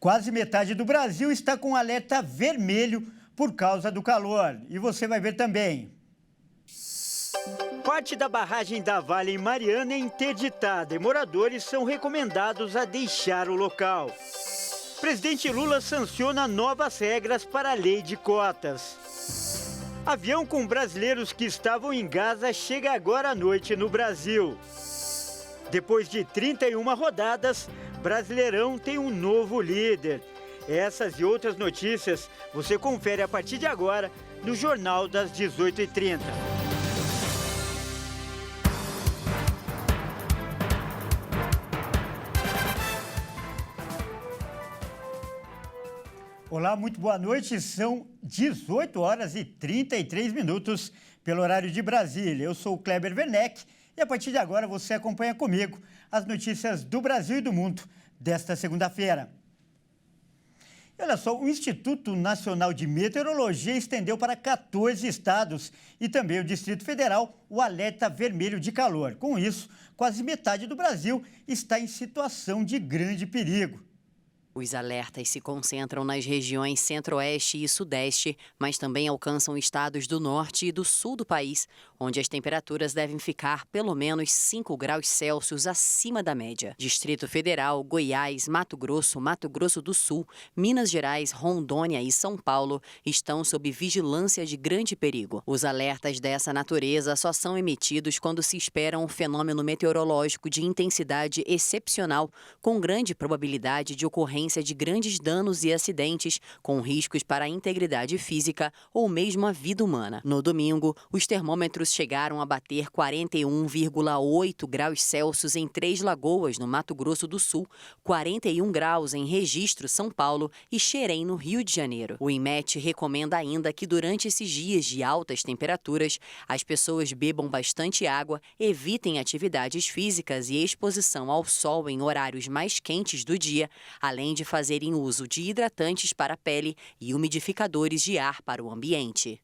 Quase metade do Brasil está com alerta vermelho por causa do calor. E você vai ver também. Parte da barragem da Vale em Mariana é interditada e moradores são recomendados a deixar o local. Presidente Lula sanciona novas regras para a lei de cotas. Avião com brasileiros que estavam em Gaza chega agora à noite no Brasil. Depois de 31 rodadas, Brasileirão tem um novo líder. Essas e outras notícias você confere a partir de agora no Jornal das 18h30. Olá, muito boa noite. São 18 horas e 33 minutos pelo horário de Brasília. Eu sou o Kleber Werneck e a partir de agora você acompanha comigo as notícias do Brasil e do mundo desta segunda-feira. Olha só, o Instituto Nacional de Meteorologia estendeu para 14 estados e também o Distrito Federal o alerta vermelho de calor. Com isso, quase metade do Brasil está em situação de grande perigo. Os alertas se concentram nas regiões centro-oeste e sudeste, mas também alcançam estados do norte e do sul do país, onde as temperaturas devem ficar pelo menos 5 graus Celsius acima da média. Distrito Federal, Goiás, Mato Grosso do Sul, Minas Gerais, Rondônia e São Paulo estão sob vigilância de grande perigo. Os alertas dessa natureza só são emitidos quando se espera um fenômeno meteorológico de intensidade excepcional, com grande probabilidade de ocorrência de grandes danos e acidentes, com riscos para a integridade física ou mesmo a vida humana. No domingo, os termômetros chegaram a bater 41,8 graus Celsius em Três Lagoas, no Mato Grosso do Sul, 41 graus em Registro, São Paulo e Xerém, no Rio de Janeiro. O INMET recomenda ainda que durante esses dias de altas temperaturas, as pessoas bebam bastante água, evitem atividades físicas e exposição ao sol em horários mais quentes do dia, além de fazerem uso de hidratantes para a pele e umidificadores de ar para o ambiente.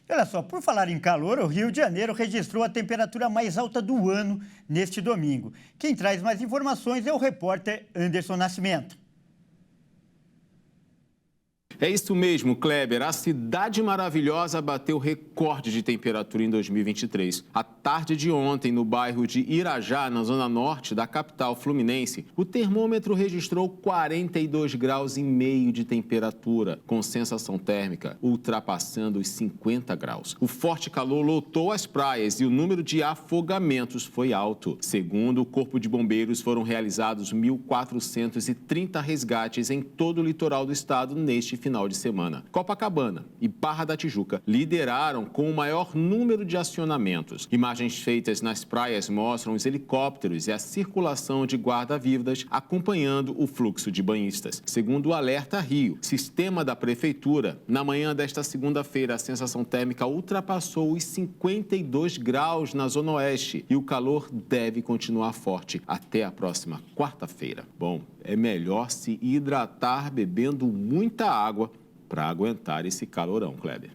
Olha só, por falar em calor, o Rio de Janeiro registrou a temperatura mais alta do ano neste domingo. Quem traz mais informações é o repórter Anderson Nascimento. É isso mesmo, Kleber. A cidade maravilhosa bateu recorde de temperatura em 2023. À tarde de ontem, no bairro de Irajá, na zona norte da capital fluminense, o termômetro registrou 42 graus e meio de temperatura, com sensação térmica ultrapassando os 50 graus. O forte calor lotou as praias e o número de afogamentos foi alto. Segundo o Corpo de Bombeiros, foram realizados 1.430 resgates em todo o litoral do estado neste final de semana. Copacabana e Barra da Tijuca lideraram com o maior número de acionamentos. Imagens feitas nas praias mostram os helicópteros e a circulação de guarda-vidas acompanhando o fluxo de banhistas. Segundo o Alerta Rio, sistema da Prefeitura, na manhã desta segunda-feira, a sensação térmica ultrapassou os 52 graus na Zona Oeste e o calor deve continuar forte até a próxima quarta-feira. Bom, é melhor se hidratar bebendo muita água para aguentar esse calorão, Kleber.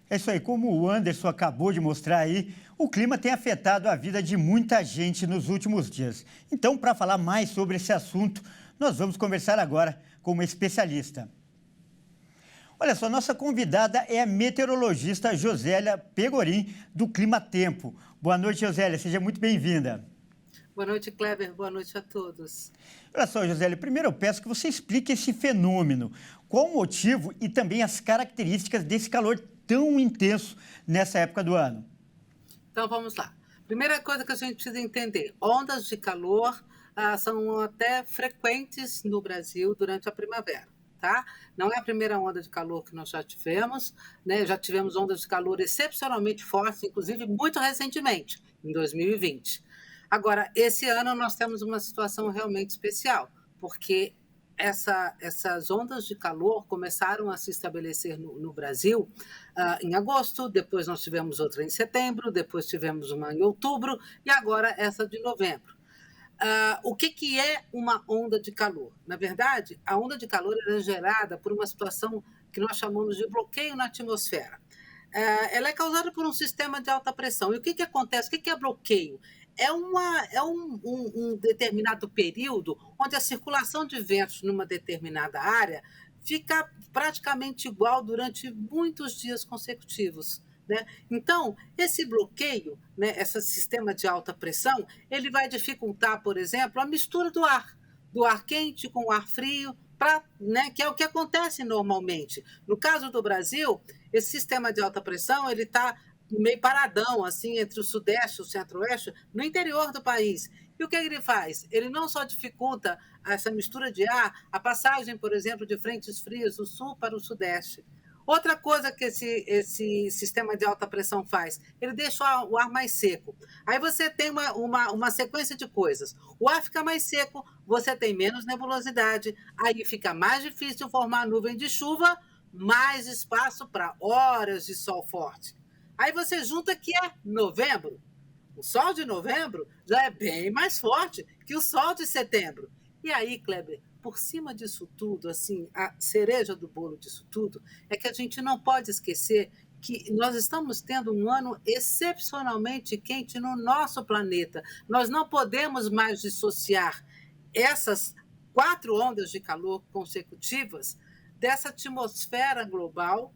É isso aí, como o Anderson acabou de mostrar aí, o clima tem afetado a vida de muita gente nos últimos dias. Então, para falar mais sobre esse assunto, nós vamos conversar agora com uma especialista. Olha só, nossa convidada é a meteorologista Josélia Pegorim, do Clima Tempo. Boa noite, Josélia, seja muito bem-vinda. Boa noite, Kleber. Boa noite a todos. Olha só, Josélia, primeiro eu peço que você explique esse fenômeno. Qual o motivo e também as características desse calor tão intenso nessa época do ano? Então, vamos lá. Primeira coisa que a gente precisa entender, ondas de calor são até frequentes no Brasil durante a primavera, tá? Não é a primeira onda de calor que nós já tivemos, né? Já tivemos ondas de calor excepcionalmente fortes, inclusive muito recentemente, em 2020. Agora, esse ano nós temos uma situação realmente especial, porque essas ondas de calor começaram a se estabelecer no Brasil em agosto, depois nós tivemos outra em setembro, depois tivemos uma em outubro e agora essa de novembro. O que é uma onda de calor? Na verdade, a onda de calor é gerada por uma situação que nós chamamos de bloqueio na atmosfera. Ela é causada por um sistema de alta pressão. E o que acontece? O que é bloqueio? é um determinado período onde a circulação de ventos numa determinada área fica praticamente igual durante muitos dias consecutivos, né? Então, esse bloqueio, né, esse sistema de alta pressão, ele vai dificultar, por exemplo, a mistura do ar quente com o ar frio, né, que é o que acontece normalmente. No caso do Brasil, esse sistema de alta pressão ele está meio paradão, assim, entre o Sudeste e o Centro-Oeste, no interior do país. E o que ele faz? Ele não só dificulta essa mistura de ar, a passagem, por exemplo, de frentes frias do Sul para o Sudeste. Outra coisa que esse sistema de alta pressão faz, ele deixa o ar mais seco. Aí você tem uma sequência de coisas. O ar fica mais seco, você tem menos nebulosidade, aí fica mais difícil formar nuvem de chuva, mais espaço para horas de sol forte. Aí você junta que é novembro. O sol de novembro já é bem mais forte que o sol de setembro. E aí, Kleber, por cima disso tudo, assim, a cereja do bolo disso tudo, é que a gente não pode esquecer que nós estamos tendo um ano excepcionalmente quente no nosso planeta. Nós não podemos mais dissociar essas 4 ondas de calor consecutivas dessa atmosfera global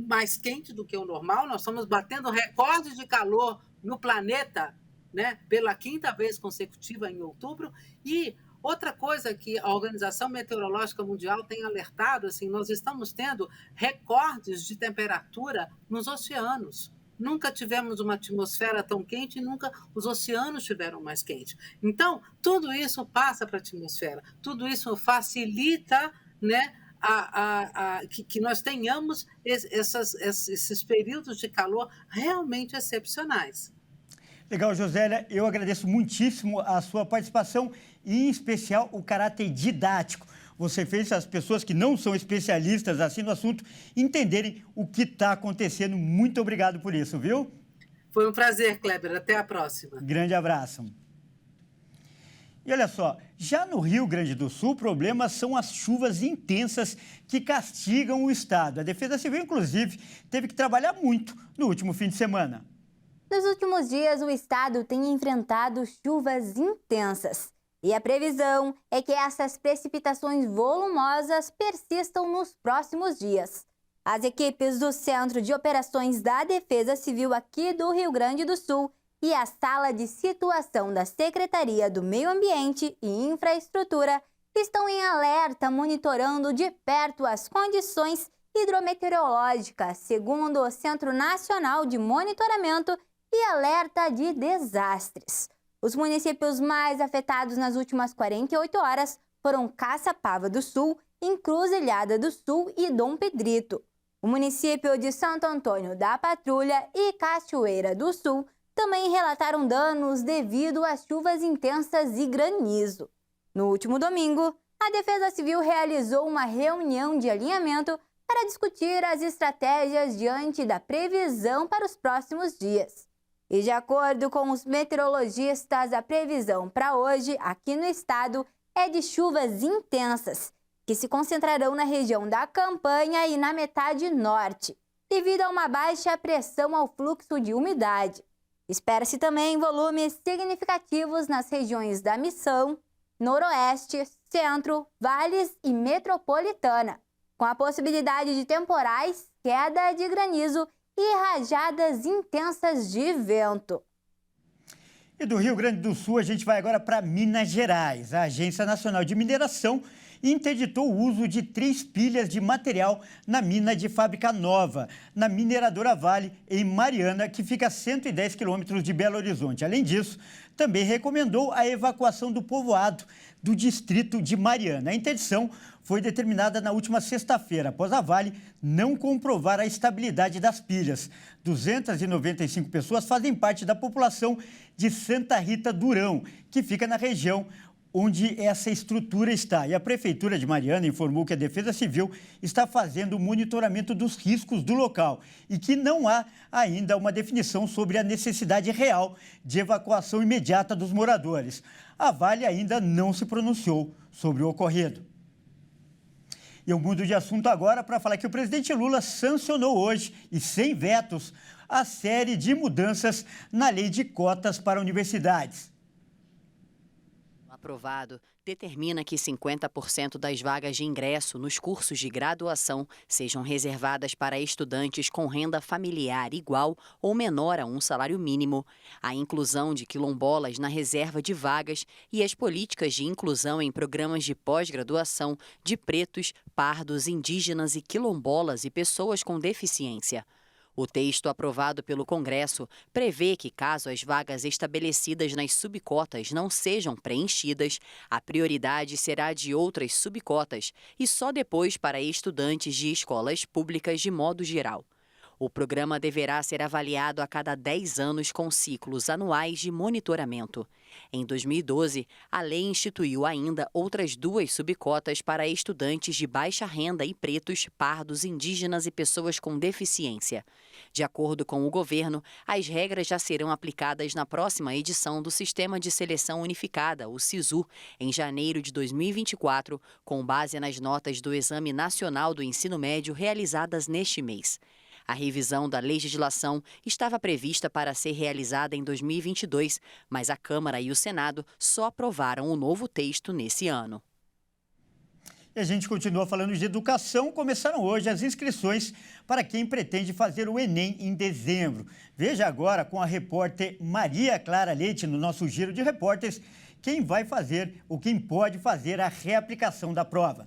mais quente do que o normal. Nós estamos batendo recordes de calor no planeta, né, pela 5ª vez consecutiva em outubro. E outra coisa que a Organização Meteorológica Mundial tem alertado, assim, nós estamos tendo recordes de temperatura nos oceanos. Nunca tivemos uma atmosfera tão quente e nunca os oceanos tiveram mais quente. Então, tudo isso passa para a atmosfera, tudo isso facilita, né, que nós tenhamos esses períodos de calor realmente excepcionais. Legal, Josélia, eu agradeço muitíssimo a sua participação e, em especial, o caráter didático. Você fez as pessoas que não são especialistas assim no assunto entenderem o que está acontecendo. Muito obrigado por isso, viu? Foi um prazer, Kleber. Até a próxima. Grande abraço. E olha só, já no Rio Grande do Sul, o problema são as chuvas intensas que castigam o estado. A Defesa Civil, inclusive, teve que trabalhar muito no último fim de semana. Nos últimos dias, o estado tem enfrentado chuvas intensas. E a previsão é que essas precipitações volumosas persistam nos próximos dias. As equipes do Centro de Operações da Defesa Civil aqui do Rio Grande do Sul e a Sala de Situação da Secretaria do Meio Ambiente e Infraestrutura estão em alerta, monitorando de perto as condições hidrometeorológicas, segundo o Centro Nacional de Monitoramento e Alerta de Desastres. Os municípios mais afetados nas últimas 48 horas foram Caçapava do Sul, Encruzilhada do Sul e Dom Pedrito. O município de Santo Antônio da Patrulha e Cachoeira do Sul também relataram danos devido às chuvas intensas e granizo. No último domingo, a Defesa Civil realizou uma reunião de alinhamento para discutir as estratégias diante da previsão para os próximos dias. E de acordo com os meteorologistas, a previsão para hoje, aqui no estado, é de chuvas intensas, que se concentrarão na região da Campanha e na metade norte, devido a uma baixa pressão ao fluxo de umidade. Espera-se também volumes significativos nas regiões da Missão, Noroeste, Centro, Vales e Metropolitana, com a possibilidade de temporais, queda de granizo e rajadas intensas de vento. E do Rio Grande do Sul, a gente vai agora para Minas Gerais. A Agência Nacional de Mineração interditou o uso de 3 pilhas de material na mina de Fábrica Nova, na mineradora Vale, em Mariana, que fica a 110 quilômetros de Belo Horizonte. Além disso, também recomendou a evacuação do povoado do distrito de Mariana. A interdição foi determinada na última sexta-feira, após a Vale não comprovar a estabilidade das pilhas. 295 pessoas fazem parte da população de Santa Rita Durão, que fica na região onde essa estrutura está. E a Prefeitura de Mariana informou que a Defesa Civil está fazendo o monitoramento dos riscos do local e que não há ainda uma definição sobre a necessidade real de evacuação imediata dos moradores. A Vale ainda não se pronunciou sobre o ocorrido. E eu mudo de assunto agora para falar que o presidente Lula sancionou hoje, e sem vetos, a série de mudanças na lei de cotas para universidades. Aprovado determina que 50% das vagas de ingresso nos cursos de graduação sejam reservadas para estudantes com renda familiar igual ou menor a um salário mínimo, a inclusão de quilombolas na reserva de vagas e as políticas de inclusão em programas de pós-graduação de pretos, pardos, indígenas e quilombolas e pessoas com deficiência. O texto aprovado pelo Congresso prevê que, caso as vagas estabelecidas nas subcotas não sejam preenchidas, a prioridade será de outras subcotas e só depois para estudantes de escolas públicas de modo geral. O programa deverá ser avaliado a cada 10 anos com ciclos anuais de monitoramento. Em 2012, a lei instituiu ainda outras 2 subcotas para estudantes de baixa renda e pretos, pardos, indígenas e pessoas com deficiência. De acordo com o governo, as regras já serão aplicadas na próxima edição do Sistema de Seleção Unificada, o SISU, em janeiro de 2024, com base nas notas do Exame Nacional do Ensino Médio realizadas neste mês. A revisão da legislação estava prevista para ser realizada em 2022, mas a Câmara e o Senado só aprovaram o novo texto nesse ano. E a gente continua falando de educação. Começaram hoje as inscrições para quem pretende fazer o Enem em dezembro. Veja agora com a repórter Maria Clara Leite, no nosso Giro de Repórteres, quem vai fazer ou quem pode fazer a reaplicação da prova.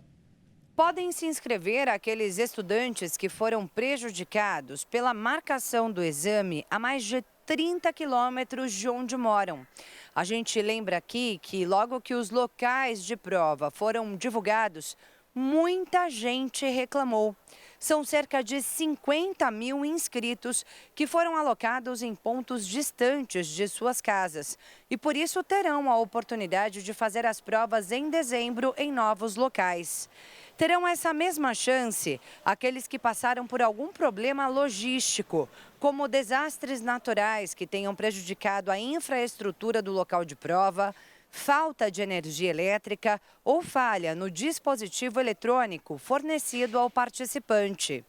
Podem se inscrever aqueles estudantes que foram prejudicados pela marcação do exame a mais de 30 quilômetros de onde moram. A gente lembra aqui que logo que os locais de prova foram divulgados, muita gente reclamou. São cerca de 50 mil inscritos que foram alocados em pontos distantes de suas casas e por isso terão a oportunidade de fazer as provas em dezembro em novos locais. Terão essa mesma chance aqueles que passaram por algum problema logístico, como desastres naturais que tenham prejudicado a infraestrutura do local de prova, falta de energia elétrica ou falha no dispositivo eletrônico fornecido ao participante.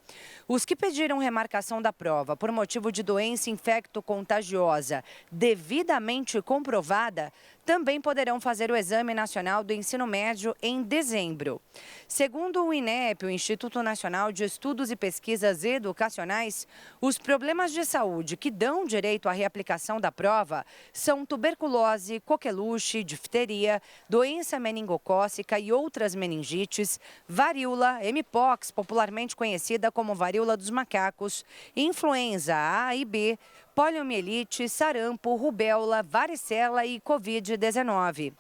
Os que pediram remarcação da prova por motivo de doença infecto-contagiosa devidamente comprovada também poderão fazer o Exame Nacional do Ensino Médio em dezembro. Segundo o INEP, o Instituto Nacional de Estudos e Pesquisas Educacionais, os problemas de saúde que dão direito à reaplicação da prova são tuberculose, coqueluche, difteria, doença meningocócica e outras meningites, varíola, mpox, popularmente conhecida como varíola dos macacos, influenza A e B, poliomielite, sarampo, rubéola, varicela e Covid-19.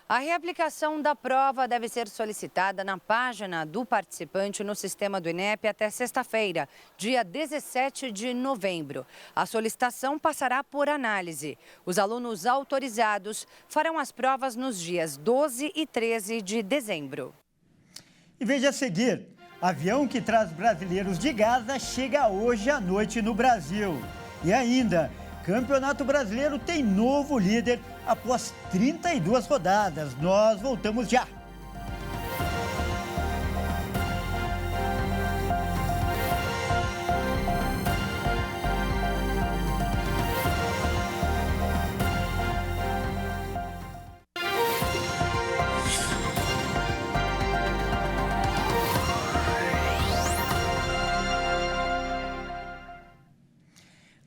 A reaplicação da prova deve ser solicitada na página do participante no sistema do INEP até sexta-feira, dia 17 de novembro. A solicitação passará por análise. Os alunos autorizados farão as provas nos dias 12 e 13 de dezembro. E veja a seguir, avião que traz brasileiros de Gaza chega hoje à noite no Brasil. E ainda, Campeonato Brasileiro tem novo líder após 32 rodadas. Nós voltamos já.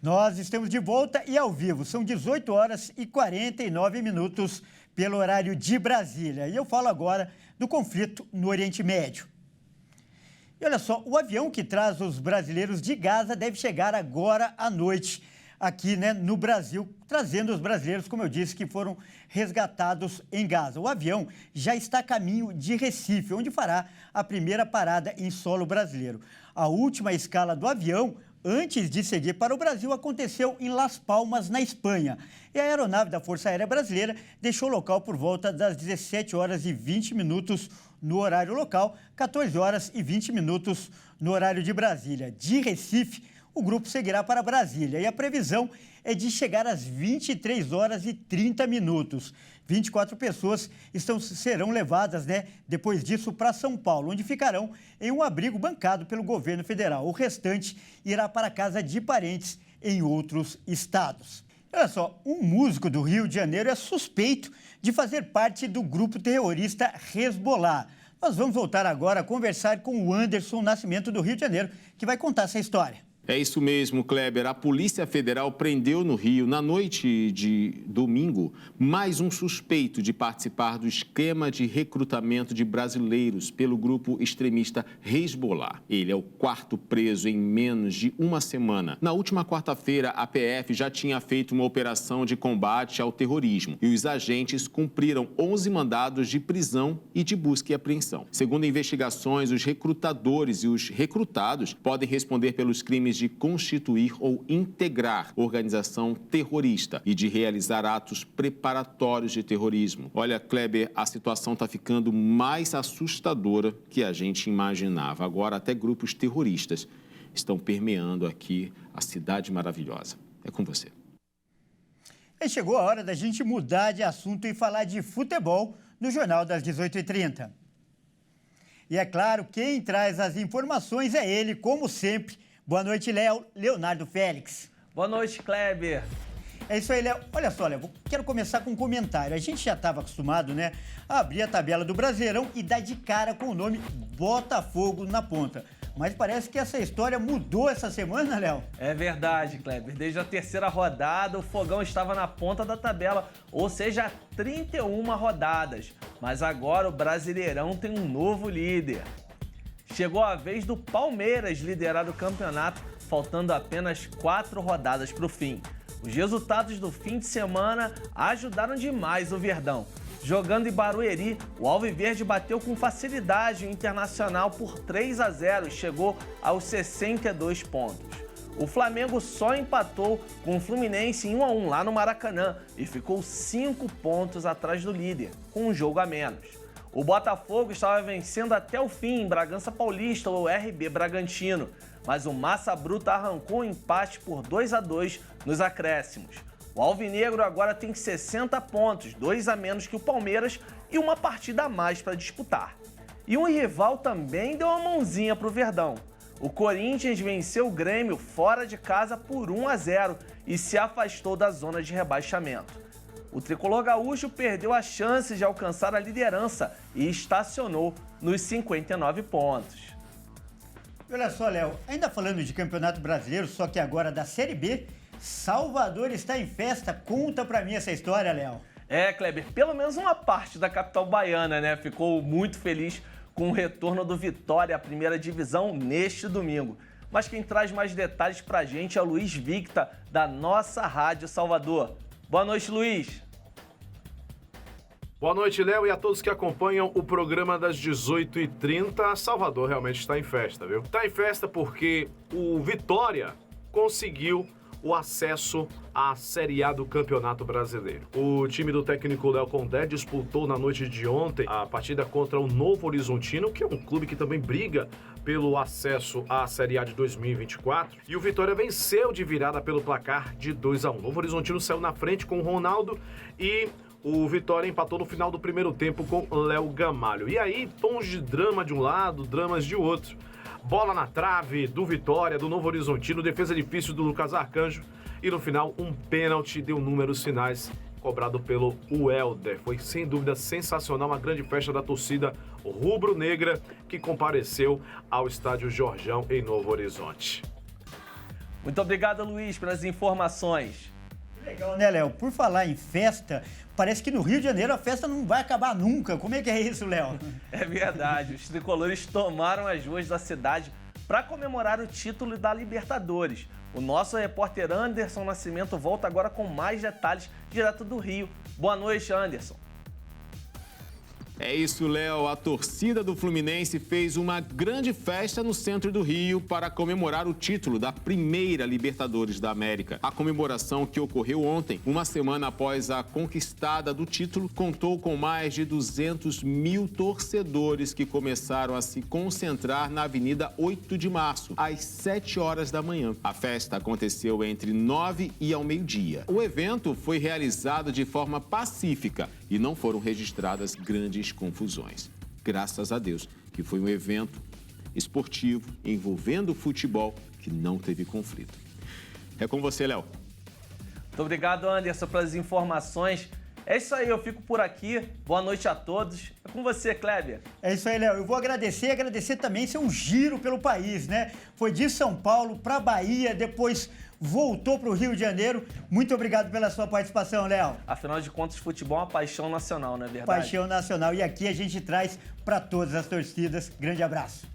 Nós estamos de volta e ao vivo. São 18 horas e 49 minutos pelo horário de Brasília. E eu falo agora do conflito no Oriente Médio. E olha só, o avião que traz os brasileiros de Gaza deve chegar agora à noite aqui, no Brasil, trazendo os brasileiros, como eu disse, que foram resgatados em Gaza. O avião já está a caminho de Recife, onde fará a primeira parada em solo brasileiro. A última escala do avião, antes de seguir para o Brasil, aconteceu em Las Palmas, na Espanha. E a aeronave da Força Aérea Brasileira deixou o local por volta das 17 horas e 20 minutos no horário local, 14 horas e 20 minutos no horário de Brasília. De Recife, o grupo seguirá para Brasília e a previsão é de chegar às 23 horas e 30 minutos. 24 pessoas serão levadas, depois disso para São Paulo, onde ficarão em um abrigo bancado pelo governo federal. O restante irá para a casa de parentes em outros estados. Olha só, um músico do Rio de Janeiro é suspeito de fazer parte do grupo terrorista Hezbollah. Nós vamos voltar agora a conversar com o Anderson Nascimento do Rio de Janeiro, que vai contar essa história. É isso mesmo, Kleber. A Polícia Federal prendeu no Rio, na noite de domingo, mais um suspeito de participar do esquema de recrutamento de brasileiros pelo grupo extremista Hezbollah. Ele é o 4º preso em menos de uma semana. Na última quarta-feira, a PF já tinha feito uma operação de combate ao terrorismo e os agentes cumpriram 11 mandados de prisão e de busca e apreensão. Segundo investigações, os recrutadores e os recrutados podem responder pelos crimes de constituir ou integrar organização terrorista e de realizar atos preparatórios de terrorismo. Olha, Kleber, a situação está ficando mais assustadora que a gente imaginava. Agora, até grupos terroristas estão permeando aqui a cidade maravilhosa. É com você. E chegou a hora da gente mudar de assunto e falar de futebol no Jornal das 18h30. E é claro, quem traz as informações é ele, como sempre. Boa noite, Léo. Leonardo Félix. Boa noite, Kleber. É isso aí, Léo. Olha só, Léo, quero começar com um comentário. A gente já estava acostumado, a abrir a tabela do Brasileirão e dar de cara com o nome Botafogo na ponta. Mas parece que essa história mudou essa semana, Léo. É verdade, Kleber. Desde a 3ª rodada, o Fogão estava na ponta da tabela, ou seja, 31 rodadas. Mas agora o Brasileirão tem um novo líder. Chegou a vez do Palmeiras liderar o campeonato, faltando apenas 4 rodadas para o fim. Os resultados do fim de semana ajudaram demais o Verdão. Jogando em Barueri, o Alviverde bateu com facilidade o Internacional por 3-0 e chegou aos 62 pontos. O Flamengo só empatou com o Fluminense em 1-1 lá no Maracanã e ficou 5 pontos atrás do líder, com um jogo a menos. O Botafogo estava vencendo até o fim em Bragança Paulista, ou RB Bragantino, mas o Massa Bruta arrancou um empate por 2-2 nos acréscimos. O Alvinegro agora tem 60 pontos, 2 a menos que o Palmeiras e uma partida a mais para disputar. E um rival também deu uma mãozinha para o Verdão. O Corinthians venceu o Grêmio fora de casa por 1-0 e se afastou da zona de rebaixamento. O tricolor gaúcho perdeu a chance de alcançar a liderança e estacionou nos 59 pontos. Olha só, Léo, ainda falando de Campeonato Brasileiro, só que agora da Série B, Salvador está em festa. Conta pra mim essa história, Léo. É, Kleber, pelo menos uma parte da capital baiana, ficou muito feliz com o retorno do Vitória à primeira divisão neste domingo. Mas quem traz mais detalhes pra gente é o Luiz Victa, da nossa Rádio Salvador. Boa noite, Luiz. Boa noite, Léo, e a todos que acompanham o programa das 18h30. Salvador realmente está em festa, viu? Está em festa porque o Vitória conseguiu o acesso à Série A do Campeonato Brasileiro. O time do técnico Léo Condé disputou na noite de ontem a partida contra o Novo Horizontino, que é um clube que também briga pelo acesso à Série A de 2024. E o Vitória venceu de virada pelo placar de 2-1. O Novo Horizontino saiu na frente com o Ronaldo e o Vitória empatou no final do primeiro tempo com Léo Gamalho. E aí, tons de drama de um lado, dramas de outro. Bola na trave do Vitória, do Novo Horizontino, defesa difícil do Lucas Arcanjo. E no final, um pênalti deu números finais, cobrado pelo Welder. Foi sem dúvida sensacional, uma grande festa da torcida rubro-negra que compareceu ao estádio Jorjão em Novo Horizonte. Muito obrigado, Luiz, pelas informações. Legal, né, Léo? Por falar em festa, parece que no Rio de Janeiro a festa não vai acabar nunca. Como é que é isso, Léo? É verdade, os tricolores tomaram as ruas da cidade para comemorar o título da Libertadores. O nosso repórter Anderson Nascimento volta agora com mais detalhes direto do Rio. Boa noite, Anderson. É isso, Léo. A torcida do Fluminense fez uma grande festa no centro do Rio para comemorar o título da primeira Libertadores da América. A comemoração, que ocorreu ontem, uma semana após a conquistada do título, contou com mais de 200 mil torcedores que começaram a se concentrar na Avenida 8 de Março, às 7 horas da manhã. A festa aconteceu entre 9 e ao meio-dia. O evento foi realizado de forma pacífica e não foram registradas grandes confusões. Graças a Deus, que foi um evento esportivo envolvendo futebol que não teve conflito. É com você, Léo. Muito obrigado, Anderson, pelas informações. É isso aí, eu fico por aqui. Boa noite a todos. É com você, Kleber. É isso aí, Léo. Eu vou agradecer também seu giro pelo país, né? Foi de São Paulo para Bahia, depois voltou para o Rio de Janeiro. Muito obrigado pela sua participação, Léo. Afinal de contas, futebol é uma paixão nacional, não é verdade? Paixão nacional. E aqui a gente traz para todas as torcidas. Grande abraço.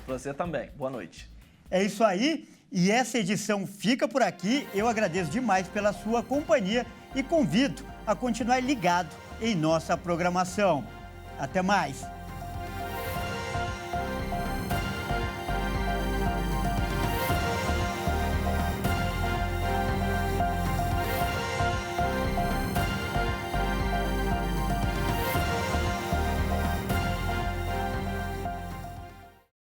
Para você também. Boa noite. É isso aí. E essa edição fica por aqui. Eu agradeço demais pela sua companhia e convido a continuar ligado em nossa programação. Até mais!